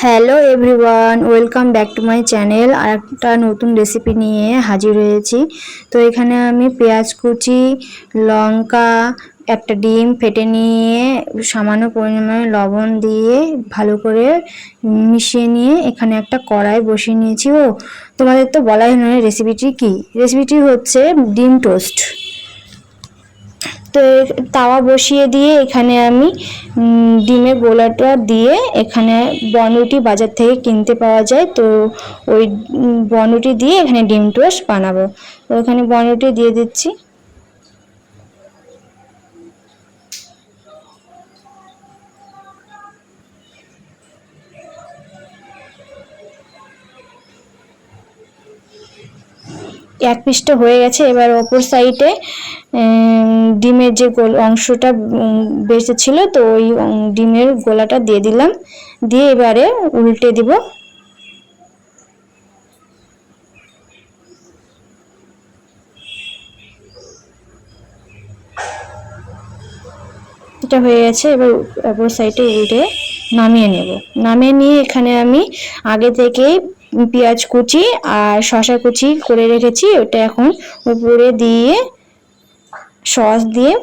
Hello everyone, welcome back to my channel. আর একটা নতুন রেসিপি নিয়ে হাজির হয়েছি। তো এখানে আমি পেঁয়াজ কুচি, লঙ্কা, একটা ডিম ফেটে নিয়ে সামান্য পরিমাণে লবণ দিয়ে ভালো করে মিশিয়ে নিয়ে এখানে একটা কড়াই বসিয়ে নিয়েছি। তোমাদের তো বলাই নয় রেসিপিটি কি। রেসিপিটি হচ্ছে ডিম টোস্ট। তো তাওয়া বসিয়ে দিয়ে এখানে আমি ডিমের গোলাটা দিয়ে এখানে বনরুটি বাজার থেকে কিনতে পাওয়া যায়, তো ওই বনরুটি দিয়ে এখানে ডিম টোস্ট বানাবো। তো এখানে বনরুটি দিয়ে দিচ্ছি। এক পিসটা হয়ে গেছে। এবার অপর সাইডে ডিমের যে অংশটা বেঁচে ছিল, তো ওই ডিমের গোলাটা দিয়ে দিলাম, দিয়ে এবারে উল্টে দিব। এটা হয়ে গেছে। এবার অপর সাইডে উল্টে নামিয়ে নেব। নামিয়ে নিয়ে এখানে আমি আগে থেকেই পেঁয়াজ কুচি আর শসা কুচি করে রেখেছি, ওটা এখন উপরে দিয়ে সস দিয়ে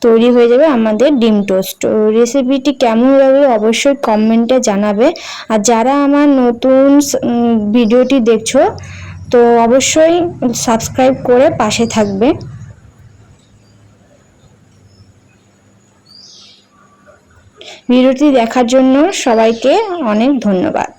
তৈরি হয়ে যাবে আমাদের ডিম টোস্ট। রেসিপিটি কেমন লাগবে অবশ্যই কমেন্টে জানাবে। আর যারা আমার নতুন ভিডিওটি দেখছো, তো অবশ্যই সাবস্ক্রাইব করে পাশে থাকবে। ভিডিওটি দেখার জন্য সবাইকে অনেক ধন্যবাদ।